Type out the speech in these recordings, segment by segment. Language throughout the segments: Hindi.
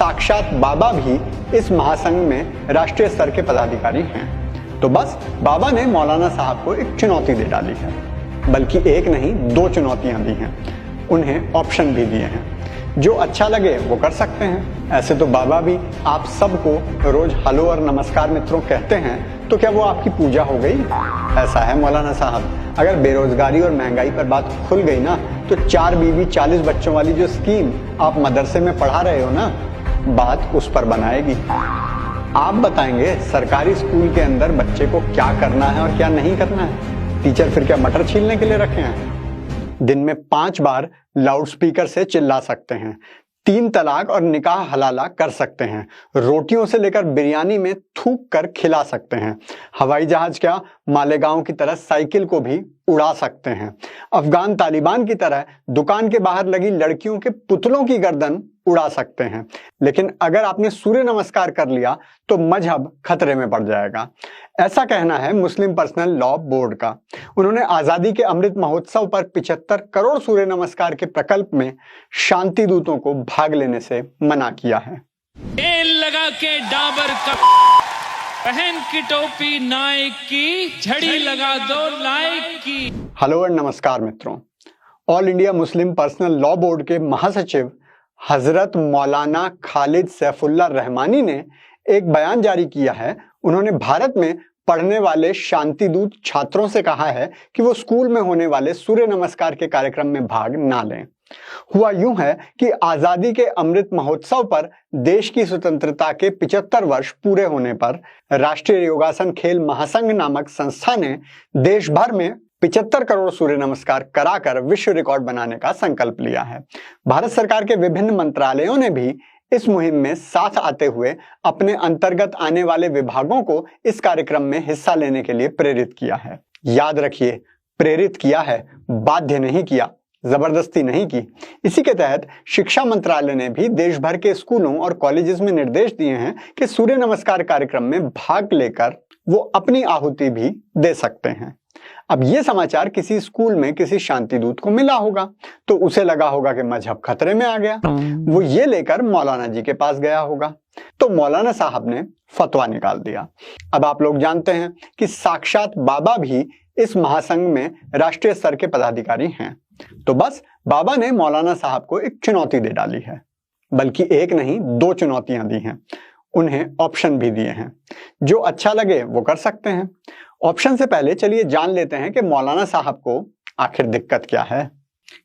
साक्षात बाबा भी इस महासंघ में राष्ट्रीय स्तर के पदाधिकारी हैं। तो बस बाबा ने मौलाना साहब को एक चुनौती दे डाली है, बल्कि एक नहीं 2 चुनौतियां दी हैं। उन्हें ऑप्शन भी दिए हैं, जो अच्छा लगे वो कर सकते हैं। ऐसे तो बाबा भी आप सबको रोज हेलो और नमस्कार मित्रों कहते हैं, तो क्या वो आपकी पूजा हो गई? ऐसा है मौलाना साहब, अगर बेरोजगारी और महंगाई पर बात खुल गई ना, तो 4 बीवी 40 बच्चों वाली जो स्कीम आप मदरसे में पढ़ा रहे हो ना, बात उस पर बनाएगी। आप बताएंगे सरकारी स्कूल के अंदर बच्चे को क्या करना है और क्या नहीं करना है। टीचर फिर क्या मटर छीलने के लिए रखे हैं? दिन में 5 बार लाउडस्पीकर से चिल्ला सकते हैं, 3 तलाक और निकाह हलाला कर सकते हैं, रोटियों से लेकर बिरयानी में थूक कर खिला सकते हैं, हवाई जहाज क्या मालेगांव की तरह साइकिल को भी उड़ा सकते हैं, अफगान तालिबान की तरह दुकान के बाहर लगी लड़कियों के पुतलों की गर्दन उड़ा सकते हैं। लेकिन अगर आपने सूर्य नमस्कार कर लिया तो मजहब खतरे में पड़ जाएगा। ऐसा कहना है मुस्लिम पर्सनल लॉ बोर्ड का। उन्होंने आजादी के अमृत महोत्सव पर 75 करोड़ सूर्य नमस्कार के प्रकल्प में शांति दूतों को भाग लेने से मना किया है। तेल लगा के डाबर का, पहन की टोपी नाइक की, झड़ी लगा दो लाइक की। हेलो और नमस्कार मित्रों। All India Muslim personal law board के महासचिव हजरत मौलाना खालिद सैफुल्लाह रहमानी ने एक बयान जारी किया है। उन्होंने भारत में पढ़ने वाले शांति दूत छात्रों से कहा है कि वो स्कूल में होने वाले सूर्य नमस्कार के कार्यक्रम में भाग ना लें। हुआ यूं है कि आजादी के अमृत महोत्सव पर देश की स्वतंत्रता के 75 वर्ष पूरे होने पर राष्ट्रीय योगासन खेल महासंघ नामक संस्था ने देश भर में 75 करोड़ सूर्य नमस्कार कराकर विश्व रिकॉर्ड बनाने का संकल्प लिया है। भारत सरकार के विभिन्न मंत्रालयों ने भी इस मुहिम में साथ आते हुए अपने अंतर्गत आने वाले विभागों को इस कार्यक्रम में हिस्सा लेने के लिए प्रेरित किया है। याद रखिए, प्रेरित किया है, बाध्य नहीं किया, जबरदस्ती नहीं की। इसी के तहत शिक्षा मंत्रालय ने भी देश भर के स्कूलों और कॉलेजेस में निर्देश दिए हैं कि सूर्य नमस्कार कार्यक्रम में भाग लेकर वो अपनी आहुति भी दे सकते हैं। अब ये समाचार किसी स्कूल में किसी शांति दूत को मिला होगा, तो उसे लगा होगा कि मजहब खतरे में आ गया। वो ये लेकर मौलाना जी के पास गया होगा, तो मौलाना साहब ने फतवा निकाल दिया। अब आप लोग जानते हैं कि साक्षात बाबा भी इस महासंघ में राष्ट्रीय स्तर के पदाधिकारी हैं। तो बस बाबा ने मौलाना साहब को एक चुनौती दे डाली है, बल्कि एक नहीं 2 चुनौतियां दी हैं। उन्हें ऑप्शन भी दिए हैं, जो अच्छा लगे वो कर सकते हैं। ऑप्शन से पहले चलिए जान लेते हैं कि मौलाना साहब को आखिर दिक्कत क्या है।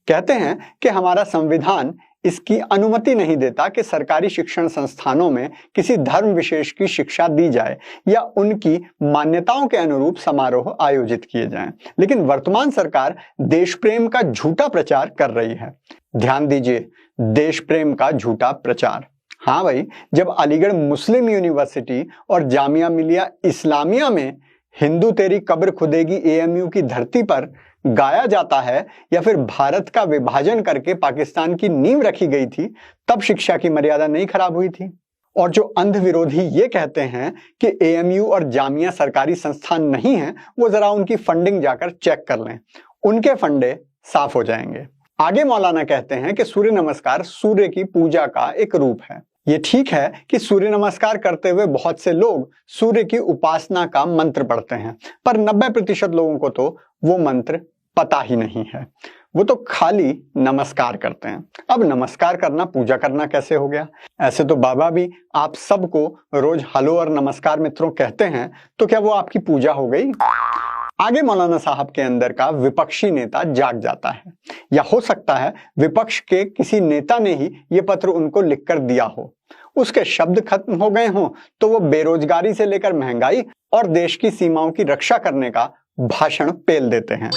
कहते हैं कि हमारा संविधान इसकी अनुमति नहीं देता कि सरकारी शिक्षण संस्थानों में किसी धर्म विशेष की शिक्षा दी जाए या उनकी मान्यताओं के अनुरूप समारोह आयोजित किए जाएं। लेकिन वर्तमान सरकार देश प्रेम का झूठा प्रचार कर रही है। ध्यान दीजिए, देश प्रेम का झूठा प्रचार। हाँ भाई, जब अलीगढ़ मुस्लिम यूनिवर्सिटी और जामिया मिलिया इस्लामिया में हिंदू तेरी कब्र खुदेगी एएमयू की धरती पर गाया जाता है, या फिर भारत का विभाजन करके पाकिस्तान की नींव रखी गई थी, तब शिक्षा की मर्यादा नहीं खराब हुई थी। और जो अंध विरोधी ये कहते हैं कि एएमयू और जामिया सरकारी संस्थान नहीं है, वो जरा उनकी फंडिंग जाकर चेक कर लें, उनके फंडे साफ हो जाएंगे। आगे मौलाना कहते हैं कि सूर्य नमस्कार सूर्य की पूजा का एक रूप है। ये ठीक है कि सूर्य नमस्कार करते हुए बहुत से लोग सूर्य की उपासना का मंत्र पढ़ते हैं, पर 90% लोगों को तो वो मंत्र पता ही नहीं है। वो तो खाली नमस्कार करते हैं। अब नमस्कार करना पूजा करना कैसे हो गया? ऐसे तो बाबा भी आप सबको रोज हेलो और नमस्कार मित्रों कहते हैं, तो क्या वो आपकी पूजा हो गई? आगे मौलाना साहब के अंदर का विपक्षी नेता जाग जाता है, या हो सकता है विपक्ष के किसी नेता ने ही ये पत्र उनको लिखकर दिया हो। उसके शब्द खत्म हो गए हों तो वो बेरोजगारी से लेकर महंगाई और देश की सीमाओं की रक्षा करने का भाषण पेल देते हैं।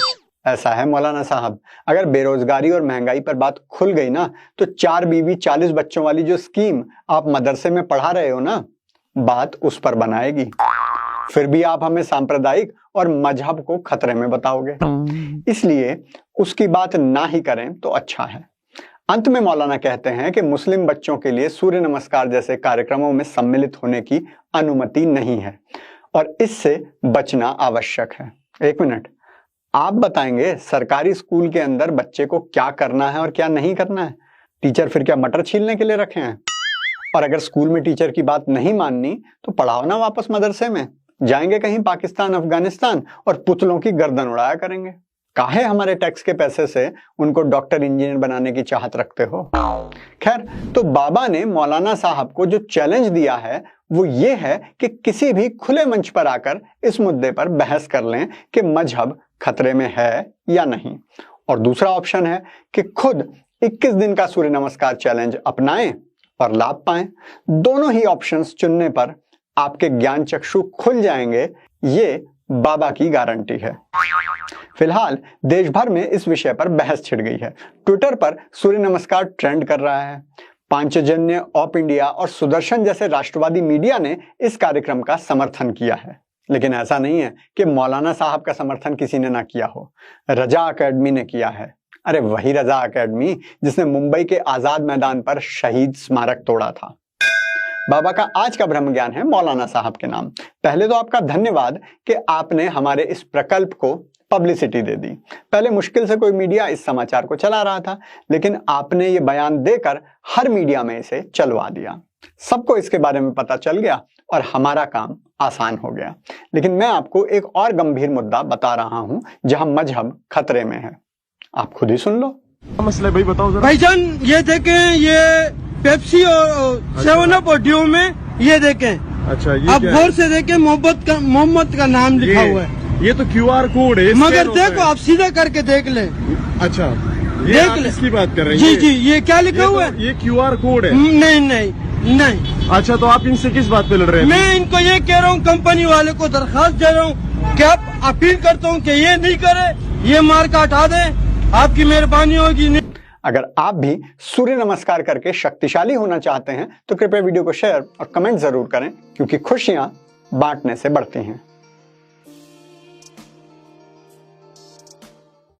ऐसा है मौलाना साहब, अगर बेरोजगारी और महंगाई पर बात खुल गई ना, तो 4 बीवी 40 बच्चों वाली जो स्कीम आप मदरसे में पढ़ा रहे हो ना, बात उस पर बनाएगी। फिर भी आप हमें सांप्रदायिक और मजहब को खतरे में बताओगे, इसलिए उसकी बात ना ही करें तो अच्छा है। अंत में मौलाना कहते हैं कि मुस्लिम बच्चों के लिए सूर्य नमस्कार जैसे कार्यक्रमों में सम्मिलित होने की अनुमति नहीं है और इससे बचना आवश्यक है। 1 मिनट, आप बताएंगे सरकारी स्कूल के अंदर बच्चे को क्या करना है और क्या नहीं करना है? टीचर फिर क्या मटर छीलने के लिए रखे हैं? और अगर स्कूल में टीचर की बात नहीं माननी तो पढ़ाओ ना वापस मदरसे में, जाएंगे कहीं पाकिस्तान अफगानिस्तान और पुतलों की गर्दन उड़ाया करेंगे। काहे हमारे टैक्स के पैसे से उनको डॉक्टर इंजीनियर बनाने की चाहत रखते हो। खैर, तो बाबा ने मौलाना साहब को जो चैलेंज दिया है वो ये है कि किसी भी खुले मंच पर आकर इस मुद्दे पर बहस कर लें कि मजहब खतरे में है या नहीं। और दूसरा ऑप्शन है कि खुद 21 दिन का सूर्य नमस्कार चैलेंज अपनाएं और लाभ पाएं। दोनों ही ऑप्शंस चुनने पर आपके ज्ञान चक्षु खुल जाएंगे, ये बाबा की गारंटी है। फिलहाल देश भर में इस विषय पर बहस छिड़ गई है। ट्विटर पर सूर्य नमस्कार ट्रेंड कर रहा है। पांचजन्य, ऑप इंडिया और सुदर्शन जैसे राष्ट्रवादी मीडिया ने इस कार्यक्रम का समर्थन किया है। लेकिन ऐसा नहीं है कि मौलाना साहब का समर्थन किसी ने ना किया हो। रजा अकेडमी ने किया है। अरे वही रजा अकेडमी जिसने मुंबई के आजाद मैदान पर शहीद स्मारक तोड़ा था। बाबा का आज का ब्रह्म ज्ञान है मौलाना साहब के नाम। पहले तो आपका धन्यवाद कि आपने हमारे इस प्रकल्प को पब्लिसिटी दे दी। पहले मुश्किल से कोई मीडिया इस समाचार को चला रहा था, लेकिन आपने ये बयान देकर हर मीडिया में इसे चलवा दिया। सबको इसके बारे में पता चल गया और हमारा काम आसान हो गया। लेकिन मैं आपको एक और गंभीर मुद्दा बता रहा हूं जहां मजहब खतरे में है। आप खुद ही सुन लो। मसला भाई बताओ जरा। भाईजान ये देखें, ये पेप्सी और 7 अप और ड्यू में ये देखें। अच्छा, ये आप गौर से देखें, मोहम्मद का नाम लिखा हुआ है। ये तो QR कोड है। मगर देखो, आप सीधा करके देख लें। अच्छा, ये देख आप ले। इसकी बात कर रहे हैं? जी जी, ये क्या लिखा हुआ है? ये QR कोड है। नहीं नहीं नहीं। अच्छा, तो आप इनसे किस बात पे लड़ रहे हैं? मैं इनको ये कह रहा हूँ, कंपनी वाले को दरखास्त दे रहा हूँ कि आप अपील करता हूँ कि ये नहीं करे, ये मार्का हटा दे, आपकी मेहरबानी होगी। अगर आप भी सूर्य नमस्कार करके शक्तिशाली होना चाहते हैं तो कृपया वीडियो को शेयर और कमेंट जरूर करें, क्योंकि खुशियां बांटने से बढ़ती हैं।